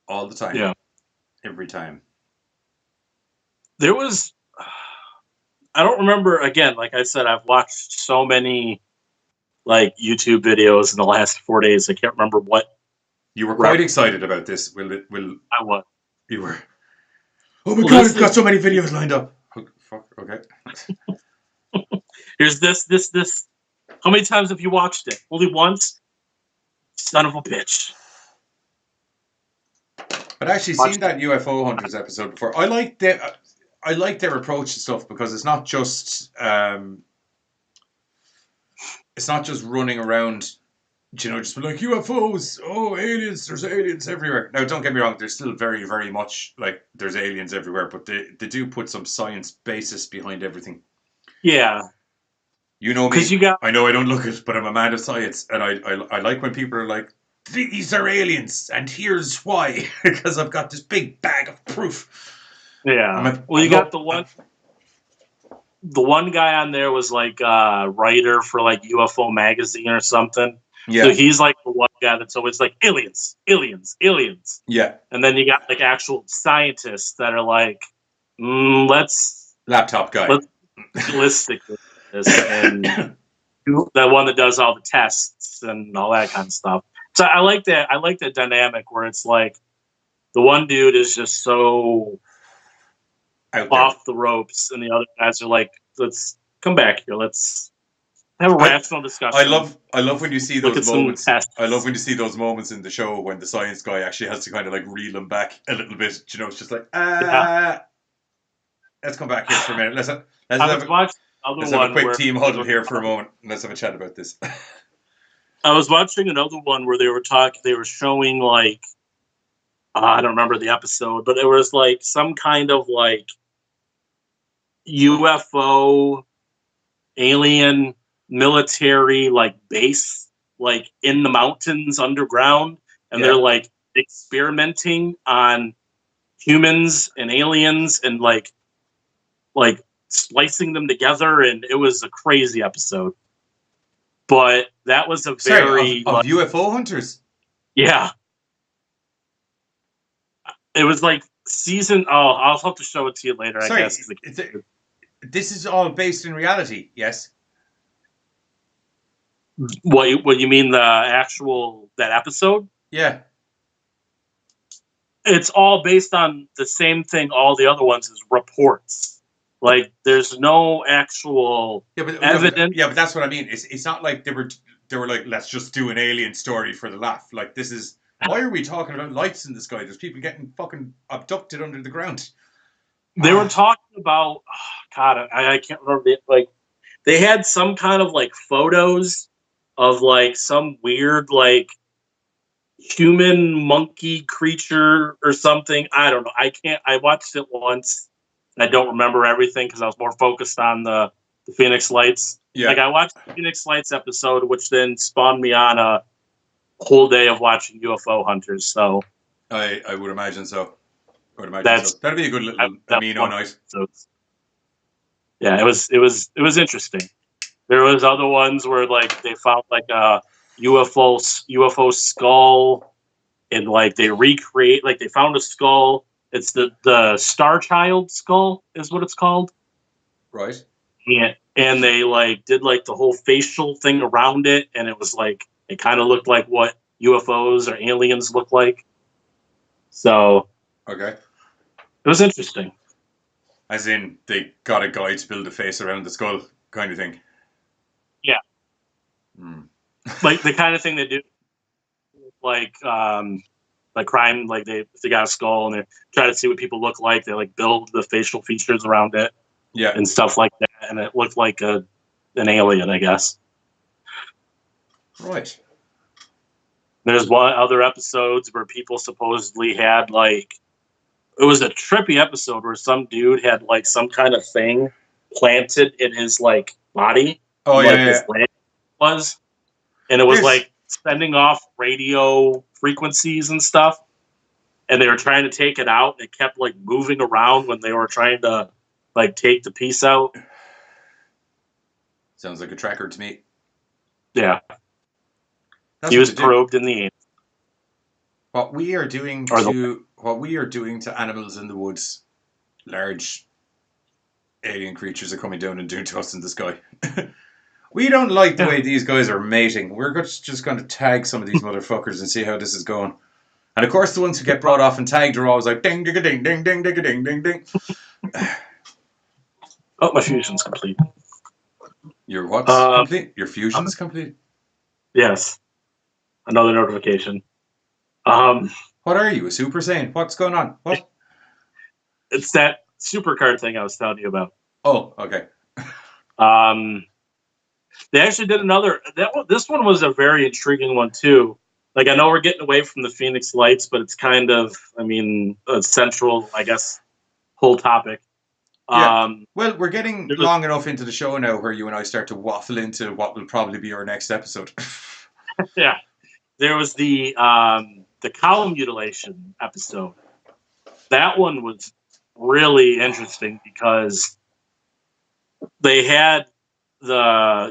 All the time. Yeah. Every time. There was... I don't remember, again, like I said, I've watched so many like YouTube videos in the last 4 days. I can't remember what. You were quite excited about this. I was. You were. Oh my god! It's got so many videos lined up. Oh, fuck. Okay. Here's this. How many times have you watched it? Only once. Son of a bitch. I'd actually seen that UFO Hunters episode before. I like their approach to stuff because it's not just. It's not just running around, just like UFOs, oh, aliens, there's aliens everywhere. Now, don't get me wrong, there's still very, very much, like, there's aliens everywhere, but they do put some science basis behind everything. Yeah. You know me, I know I don't look it, but I'm a man of science, and I like when people are like, these are aliens, and here's why. Because I've got this big bag of proof. Yeah. Well, you got the one guy on there was like a writer for like UFO magazine or something. Yeah. So he's like the one guy that's always like aliens, aliens, aliens. Yeah. And then you got like actual scientists that are like, let's laptop guy. Let's be realistic with this, and the one that does all the tests and all that kind of stuff. So I like that. I like that dynamic where it's like the one dude is just so off the ropes, and the other guys are like, "Let's come back here. Let's have a rational discussion." I love when you see those moments. Tests. I love when you see those moments in the show when the science guy actually has to kind of like reel him back a little bit. You know, it's just like, let's come back here for a minute. Let's have a quick team huddle here for a moment. Let's have a chat about this. I was watching another one where they were showing like, I don't remember the episode, but it was like some kind of like UFO alien military like base, like in the mountains underground, and they're like experimenting on humans and aliens and like splicing them together, and it was a crazy episode. But that was a of UFO hunters. Yeah. It was like season. Oh, I'll have to show it to you later. I guess. This is all based in reality. Yes. What you mean that episode? Yeah. It's all based on the same thing. All the other ones is reports. Like there's no actual evidence. Yeah, but that's what I mean. It's not like they were like, let's just do an alien story for the laugh. Like this is, why are we talking about lights in the sky? There's people getting fucking abducted under the ground. They were talking about, God, I can't remember like they had some kind of like photos of like some weird like human monkey creature or something. I don't know. I watched it once. I don't remember everything because I was more focused on the Phoenix Lights. Yeah. Like I watched the Phoenix Lights episode, which then spawned me on a whole day of watching UFO hunters. So I would imagine so. That'd be a good little amino night. Yeah, it was interesting. There was other ones where like they found like a UFO skull, and like they recreate, like they found a skull. It's the Star Child skull is what it's called. Right. Yeah. And they like did like the whole facial thing around it, and it was like it kind of looked like what UFOs or aliens look like. So okay. It was interesting. As in they got a guy to build a face around the skull kind of thing. Yeah. Like the kind of thing they do like crime, like they got a skull and they try to see what people look like. They like build the facial features around it, and stuff like that, and it looked like an alien, I guess. Right. There's one other episodes where people supposedly had like, it was a trippy episode where some dude had like some kind of thing planted in his like body. Oh like his leg was, and it was like sending off radio frequencies and stuff, and they were trying to take it out, and it kept like moving around when they were trying to like take the piece out. Sounds like a tracker to me. Yeah. He was probed in the anus. What we are doing to animals in the woods, large alien creatures are coming down and doing to us in the sky. We don't like the way these guys are mating. We're just going to tag some of these motherfuckers and see how this is going. And of course, the ones who get brought off and tagged are always like ding, ding, ding, ding, ding, ding, ding, ding, ding. Oh, my fusion's complete. Your what's complete? Your fusion's complete? Yes. Another notification. What are you, a Super Saiyan? What's going on? What? It's that supercard thing I was telling you about. Oh, okay. They actually did another. This one was a very intriguing one too. Like I know we're getting away from the Phoenix Lights, but it's kind of, a central, I guess, whole topic. Yeah. Well, we're getting long enough into the show now where you and I start to waffle into what will probably be our next episode. Yeah. there was the cow mutilation episode. That one was really interesting because they had the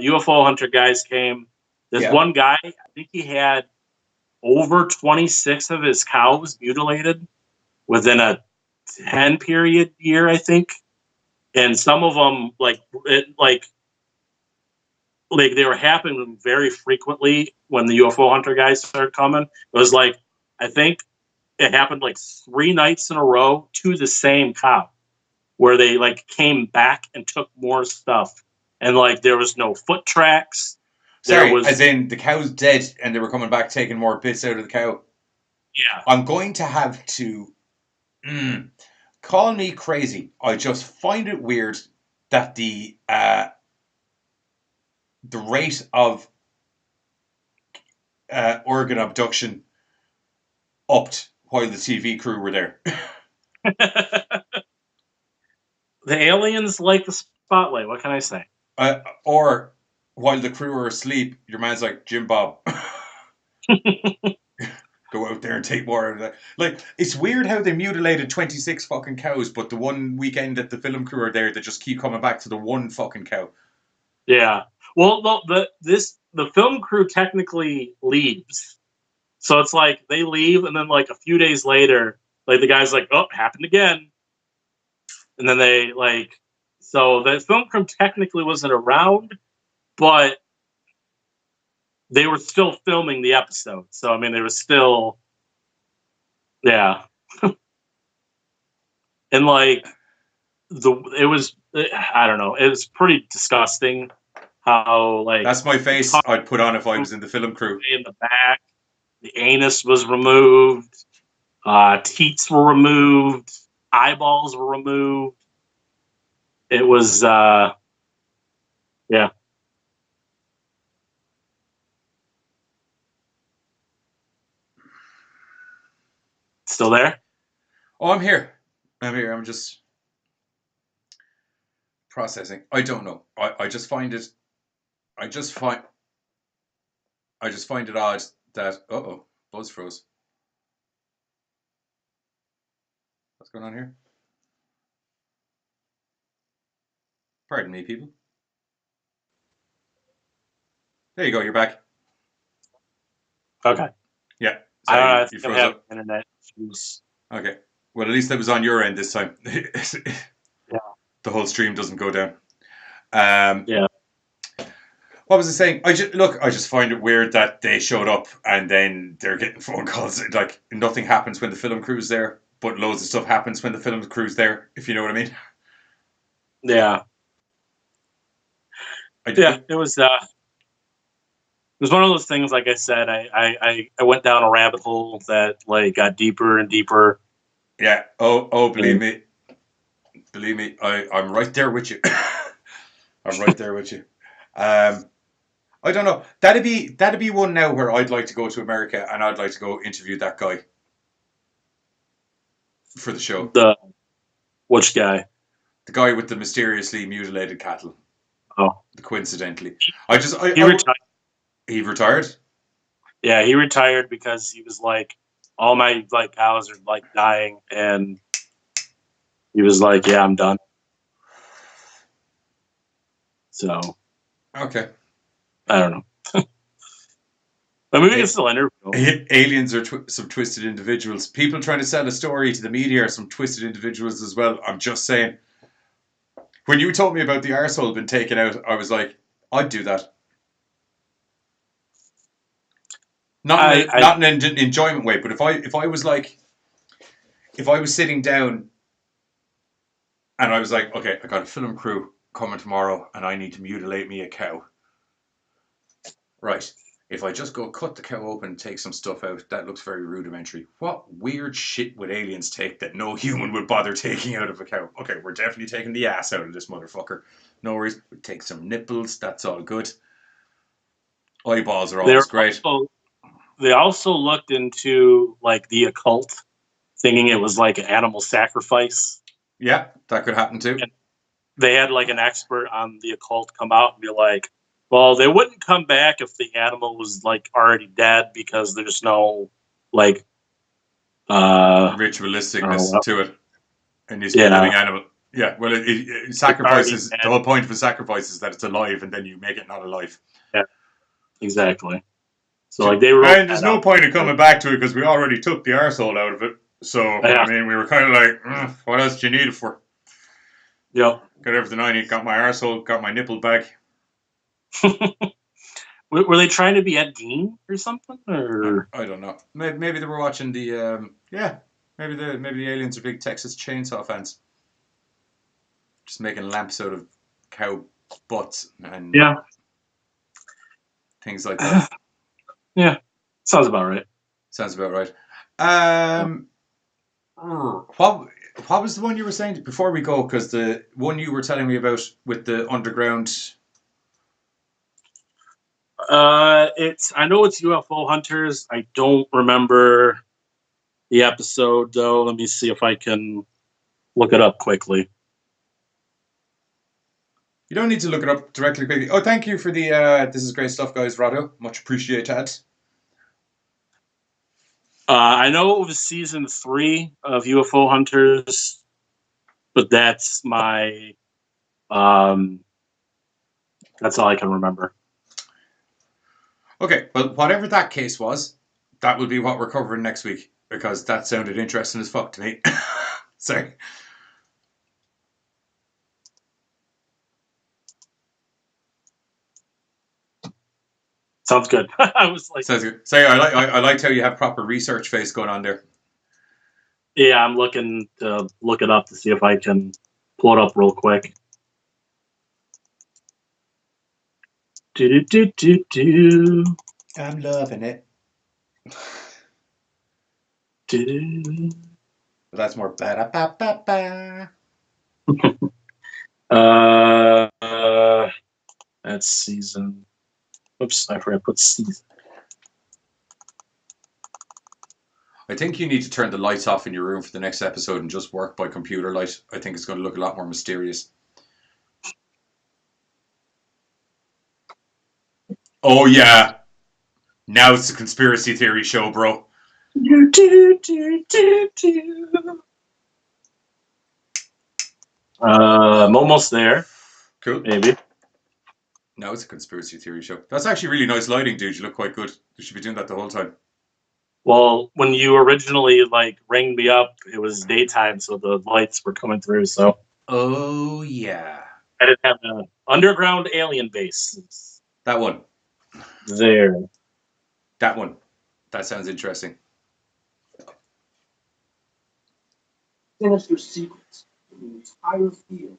UFO hunter guys came. This one guy, I think he had over 26 of his cows mutilated within a 10 period year, I think. And some of them, like they were happening very frequently when the UFO hunter guys started coming. It was like, I think it happened like 3 nights in a row to the same cow, where they like came back and took more stuff, and like there was no foot tracks. Sorry, as in the cow's dead and they were coming back taking more bits out of the cow. Yeah. I'm going to have to call me crazy. I just find it weird that the rate of organ abduction upped while the TV crew were there. The aliens like the spotlight. What can I say? Or while the crew were asleep, your man's like, Jim Bob, go out there and take more of that. Like, it's weird how they mutilated 26 fucking cows, but the one weekend that the film crew are there, they just keep coming back to the one fucking cow. Yeah. Well, the film crew technically leaves. So it's like they leave, and then like a few days later, like the guy's like, "Oh, happened again," and then they like, so the film crew technically wasn't around, but they were still filming the episode. So I mean, they were still, yeah, and like it was, I don't know, it was pretty disgusting how like that's my face I'd put on if I was in the film crew. In the back. The anus was removed. Teats were removed. Eyeballs were removed. It was, yeah. Still there? Oh, I'm here. I'm just processing. I don't know. I just find it odd that buzz froze. What's going on here? Pardon me, people. There you go, you're back. Okay. Yeah. I you think froze I have up. internet issues. Okay. Well, at least that was on your end this time. Yeah. The whole stream doesn't go down. Yeah. What was I saying? I just find it weird that they showed up and then they're getting phone calls. Like, nothing happens when the film crew's there, but loads of stuff happens when the film crew's there, if you know what I mean. Yeah. It was one of those things, like I said, I went down a rabbit hole that like got deeper and deeper. Yeah. Believe me. Believe me, I'm right there with you. I'm right there with you. I don't know. That'd be one now where I'd like to go to America and I'd like to go interview that guy for the show. Which guy? The guy with the mysteriously mutilated cattle. Oh, coincidentally, he retired. He retired. Yeah, he retired because he was like, all my like cows are like dying, and he was like, "Yeah, I'm done." So, okay, I don't know. I mean, we can still interview. Aliens are some twisted individuals. People trying to sell a story to the media are some twisted individuals as well. I'm just saying. When you told me about the arsehole being taken out, I was like, I'd do that. Not in an enjoyment way, but if I was sitting down and I was like, okay, I got a film crew coming tomorrow and I need to mutilate me a cow. Right. If I just go cut the cow open and take some stuff out, that looks very rudimentary. What weird shit would aliens take that no human would bother taking out of a cow? Okay, we're definitely taking the ass out of this motherfucker. No worries. We take some nipples. That's all good. Eyeballs are always great. They also looked into like the occult, thinking it was like an animal sacrifice. Yeah, that could happen too. And they had like an expert on the occult come out and be like, Well, they wouldn't come back if the animal was like already dead because there's no like ritualisticness to it. It needs to be a living animal. Yeah, well, it sacrifices. The whole point of a sacrifice is that it's alive, and then you make it not alive. Yeah, exactly. So like they wrote and there's no point in coming back to it because we already took the arsehole out of it. So I mean, we were kind of like, what else do you need it for? Yep. Got everything I need. Got my arsehole. Got my nipple back. Were they trying to be Ed Gein or something? Or I don't know. Maybe they were watching the Maybe the aliens are big Texas Chainsaw fans. Just making lamps out of cow butts and things like that. Yeah, sounds about right. Sounds about right. What was the one you were saying before we go? Because the one you were telling me about with the underground. I know it's UFO hunters. I don't remember the episode though. Let me see if I can look it up quickly. You don't need to look it up directly quickly. Oh, thank you for the this is great stuff, guys. Rado, much appreciated. I know it was season 3 of UFO Hunters, but that's my that's all I can remember. Okay, well, whatever that case was, that will be what we're covering next week because that sounded interesting as fuck to me. Sorry. Sounds good. I was like, sounds good. Sorry, I liked how you have proper research face going on there. Yeah, I'm looking to look it up to see if I can pull it up real quick. I'm loving it. That's more ba-da-ba-ba-ba. That's season. Oops, I forgot to put season. I think you need to turn the lights off in your room for the next episode and just work by computer light. I think it's going to look a lot more mysterious. Oh, yeah. Now it's a conspiracy theory show, bro. I'm almost there. Cool. Maybe. Now it's a conspiracy theory show. That's actually really nice lighting, dude. You look quite good. You should be doing that the whole time. Well, when you originally rang me up, it was daytime, so the lights were coming through. So. Oh yeah. I didn't have an underground alien base. That one. There. That one. That sounds interesting. Sinister secrets in the entire field.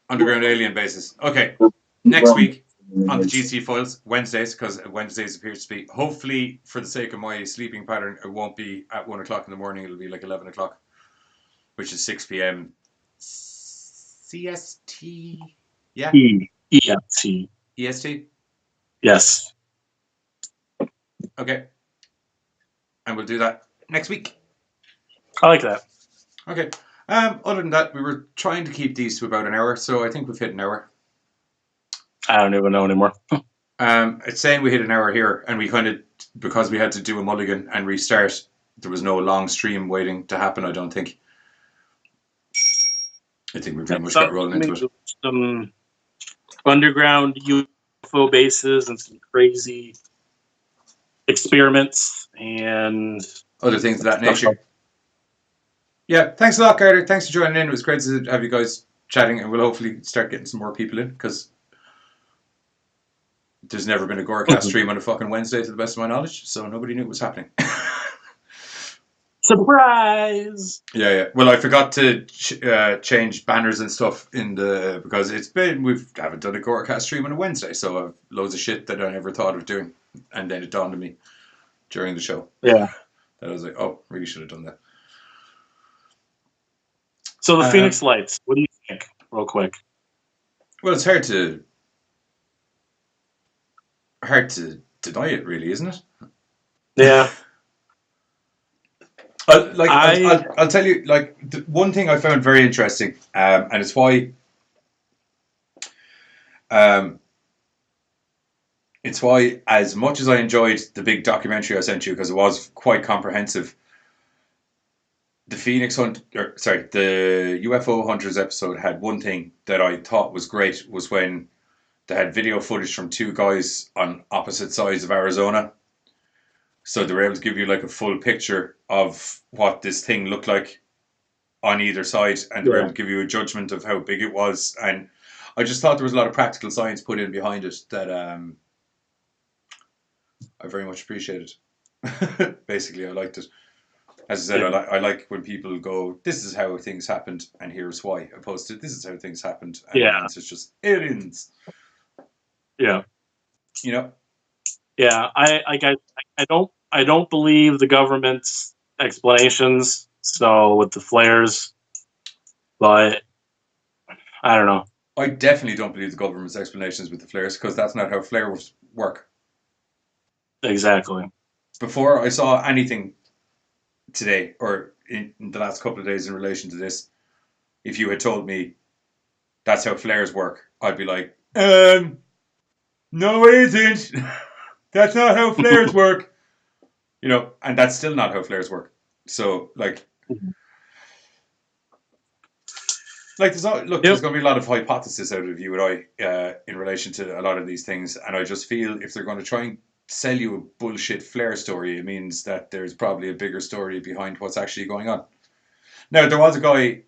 Underground alien bases. Okay. Next week on the GC Files, Wednesdays, because Wednesdays appears to be, hopefully for the sake of my sleeping pattern, it won't be at 1 o'clock in the morning, it'll be like 11 o'clock, which is 6 p.m. CST? Yeah? EST. EST? Yes. Okay. And we'll do that next week. I like that. Okay. Other than that, we were trying to keep these to about an hour, so I think we've hit an hour. I don't even know anymore. It's saying we hit an hour here, and we kind of, because we had to do a mulligan and restart, there was no long stream waiting to happen, I don't think. I think we pretty much got rolling into it. Some underground UFO bases and some crazy experiments and other things of that nature. Yeah, thanks a lot, Carter. Thanks for joining in. It was great to have you guys chatting, and we'll hopefully start getting some more people in, because there's never been a GoreCast stream on a fucking Wednesday, to the best of my knowledge, so nobody knew it was happening. Surprise! Yeah. Well, I forgot to change banners and stuff because we haven't done a GoreCast stream on a Wednesday, so I've loads of shit that I never thought of doing, and then it dawned on me during the show. Yeah. That I was like, oh, really should have done that. So the Phoenix Lights, what do you think, real quick? Well, it's hard to deny it, really, isn't it? Yeah. I'll tell you, the one thing I found very interesting, and it's why It's why, as much as I enjoyed the big documentary I sent you, because it was quite comprehensive, the the UFO Hunters episode had one thing that I thought was great, was when they had video footage from two guys on opposite sides of Arizona. So they were able to give you like a full picture of what this thing looked like on either side, and they were able to give you a judgment of how big it was. And I just thought there was a lot of practical science put in behind it that I very much appreciated. Basically, I liked it. As I said, I like when people go, "This is how things happened, and here's why," opposed to "This is how things happened, and the answer's just aliens." Yeah. You know. Yeah, I don't believe the government's explanations. So with the flares, but I don't know. I definitely don't believe the government's explanations with the flares, because that's not how flares work. Exactly. Before I saw anything today or in the last couple of days in relation to this, if you had told me that's how flares work, I'd be like, no, it isn't. That's not how flares work. You know, and that's still not how flares work. So, like, there's going to be a lot of hypothesis out of you and I in relation to a lot of these things, and I just feel if they're going to try and sell you a bullshit flare story, it means that there's probably a bigger story behind what's actually going on. Now, there was a guy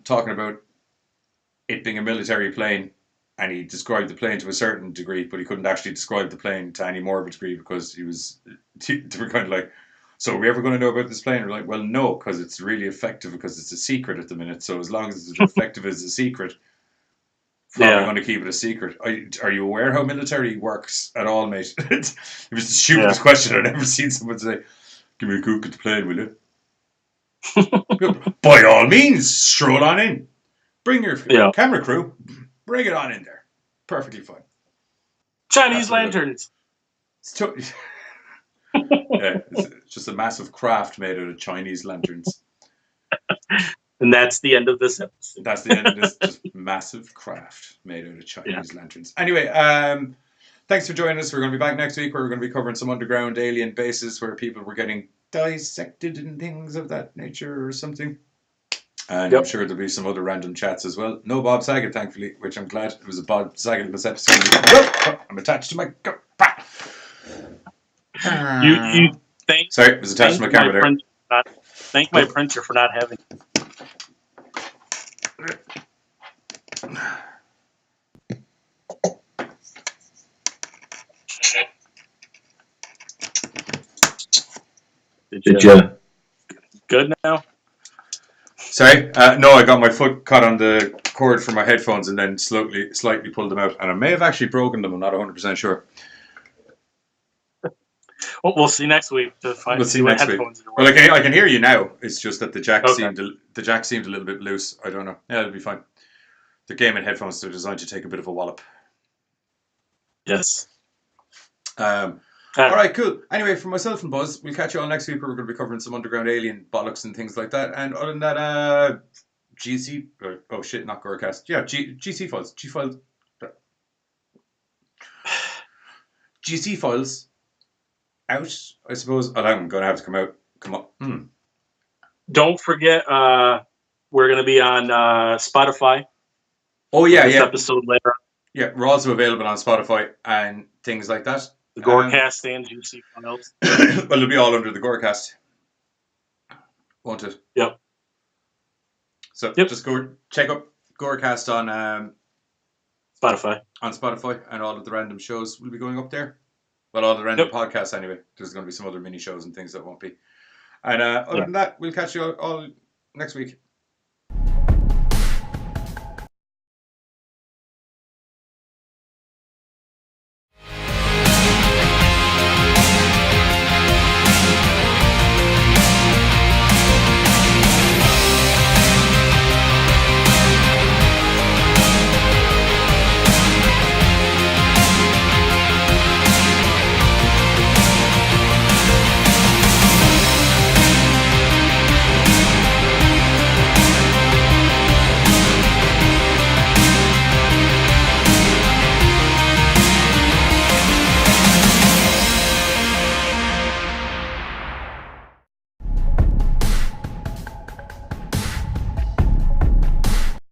talking about it being a military plane, and he described the plane to a certain degree, but he couldn't actually describe the plane to any more of a degree because they were kind of like, so are we ever going to know about this plane? We're like, well, no, because it's really effective because it's a secret at the minute. So as long as it's effective as a secret, probably going to keep it a secret. Are you aware how military works at all, mate? It was the stupidest question I've ever seen someone say. Give me a cook at the plane, will you? By all means, stroll on in. Bring your camera crew. Bring it on in there. Perfectly fine. Chinese lanterns. It's just a massive craft made out of Chinese lanterns. And that's the end of this episode. That's the end of this just massive craft made out of Chinese lanterns. Anyway, thanks for joining us. We're going to be back next week where we're going to be covering some underground alien bases where people were getting dissected and things of that nature or something. And I'm sure there'll be some other random chats as well. No Bob Saget, thankfully, which I'm glad. It was a Bob Saget-less episode. I'm attached to my... You thank... Sorry, it was attached to my camera there. Thank my printer for not having... Did you? Good now? Sorry? No, I got my foot caught on the cord for my headphones and then slightly pulled them out. And I may have actually broken them. I'm not 100% sure. Well, we'll see next week to find what headphones are. Well, I can hear you now. It's just that the jack seemed a little bit loose. I don't know. Yeah, it'll be fine. The gaming headphones are designed to take a bit of a wallop. Yes. All right, cool. Anyway, for myself and Buzz, we'll catch you all next week where we're going to be covering some underground alien bollocks and things like that. And other than that, GC... Oh, shit, not GoreCast. Yeah, GC files. GC files out, I suppose. Oh, I'm going to have to come out. Come on. Don't forget, we're going to be on Spotify. Oh, yeah, this episode later. Yeah, we're also available on Spotify and things like that. The GoreCast and GC files. Well, it'll be all under the GoreCast. Won't it? Yep. So just go check up GoreCast on Spotify. On Spotify, and all of the random shows will be going up there. Well, all the random podcasts anyway. There's going to be some other mini shows and things that won't be. And other than that, we'll catch you all next week.